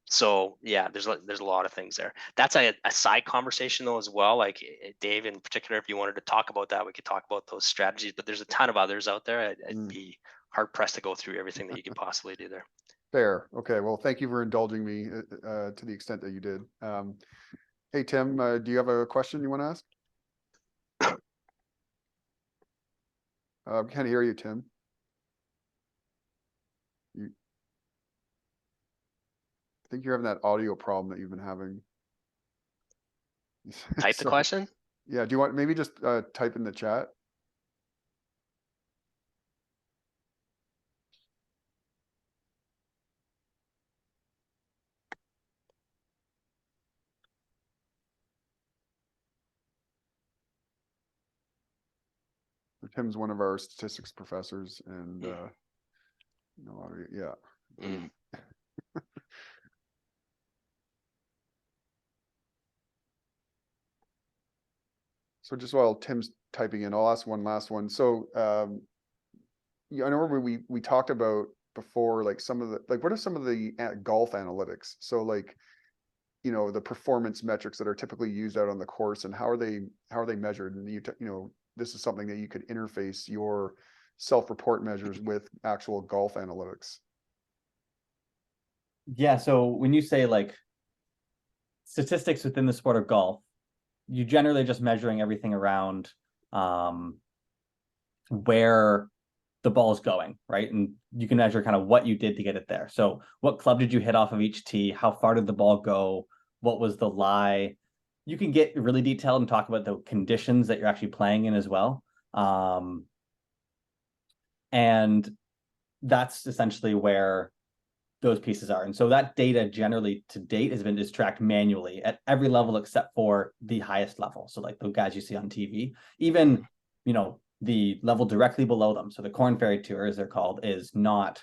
So yeah, there's a lot of things there. That's a side conversation though as well. Like Dave in particular, if you wanted to talk about that, we could talk about those strategies, but there's a ton of others out there. I'd be hard pressed to go through everything that you could possibly do there. Fair. Okay. Well, thank you for indulging me to the extent that you did. Hey, Tim, do you have a question you want to ask? Can't hear you, Tim. I think you're having that audio problem that you've been having. Type the Sorry. question. Yeah, do you want maybe just type in the chat? Tim's one of our statistics professors, and yeah. Mm. So just while Tim's typing in, I'll ask one last one. So I know we talked about before, like some of the what are some of the golf analytics? So like, the performance metrics that are typically used out on the course, and how are they measured? And this is something that you could interface your self-report measures with actual golf analytics. Yeah, so when you say like statistics within the sport of golf, you generally just measuring everything around where the ball is going, right? And you can measure kind of what you did to get it there. So what club did you hit off of each tee? How far did the ball go? What was the lie? You can get really detailed and talk about the conditions that you're actually playing in as well. And that's essentially where those pieces are. And so that data generally to date has been tracked manually at every level except for the highest level. So like the guys you see on TV, even, the level directly below them. So the Corn Ferry Tour, as they're called, is not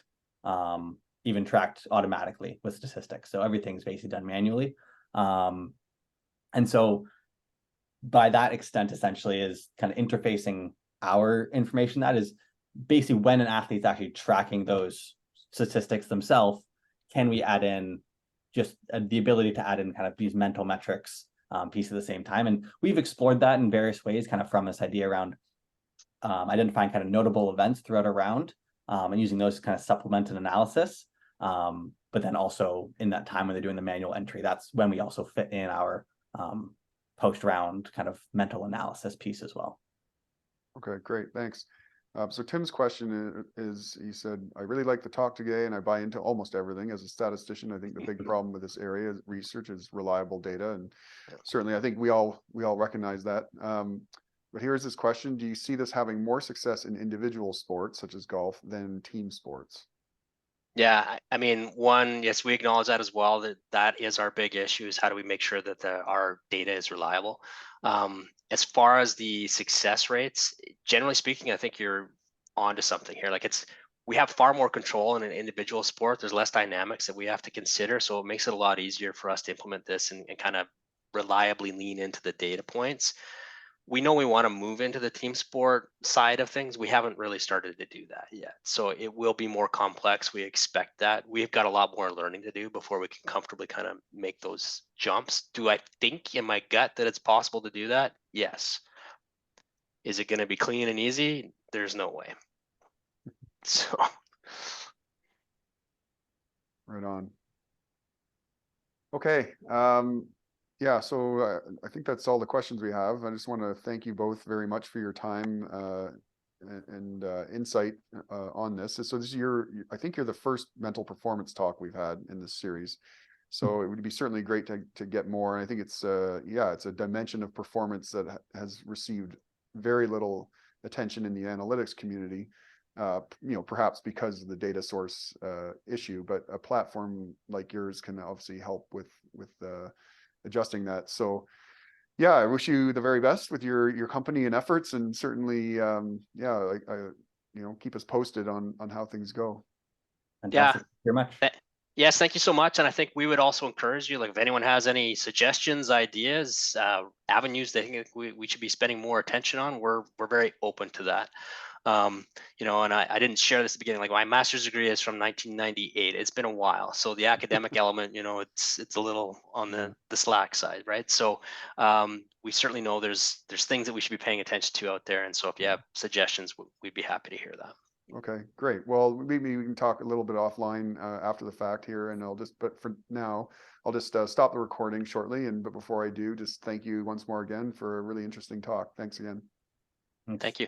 even tracked automatically with statistics. So everything's basically done manually. And so by that extent, essentially is kind of interfacing our information. That is basically when an athlete's actually tracking those statistics themselves, can we add in just the ability to add in kind of these mental metrics piece at the same time. And we've explored that in various ways, kind of from this idea around identifying kind of notable events throughout a round and using those to kind of supplement an analysis. But then also in that time when they're doing the manual entry, that's when we also fit in our post-round kind of mental analysis piece as well. Okay, great, thanks. So Tim's question is, he said, I really like the talk today and I buy into almost everything. As a statistician, I think the big problem with this area of research is reliable data. And certainly I think we all recognize that. But here's this question. Do you see this having more success in individual sports such as golf than team sports? Yeah, I mean, yes, we acknowledge that as well, that is our big issue, is how do we make sure that our data is reliable. As far as the success rates, generally speaking, I think you're onto something here. Like we have far more control in an individual sport. There's less dynamics that we have to consider. So it makes it a lot easier for us to implement this and kind of reliably lean into the data points. We know we want to move into the team sport side of things. We haven't really started to do that yet. So it will be more complex. We expect that. We've got a lot more learning to do before we can comfortably kind of make those jumps. Do I think in my gut that it's possible to do that? Yes. Is it going to be clean and easy? There's no way. So. Right on. Okay. Yeah, so I think that's all the questions we have. I just want to thank you both very much for your time and insight on this. So this is I think you're the first mental performance talk we've had in this series. So it would be certainly great to get more. And I think it's it's a dimension of performance that has received very little attention in the analytics community. Perhaps because of the data source issue, but a platform like yours can obviously help with adjusting that. So yeah, I wish you the very best with your company and efforts, and certainly keep us posted on how things go. Fantastic. Thank you very much. Yes, thank you so much. And I think we would also encourage you, like if anyone has any suggestions, ideas, avenues they think we should be spending more attention on, we're very open to that. And I didn't share this at the beginning, like my master's degree is from 1998. It's been a while. So the academic element, it's a little on the slack side, right? So we certainly know there's things that we should be paying attention to out there. And so if you have suggestions, we'd be happy to hear that. Okay, great. Well, maybe we can talk a little bit offline after the fact here, and but for now, I'll just stop the recording shortly. But before I do, just thank you once more again for a really interesting talk. Thanks again. Thank you.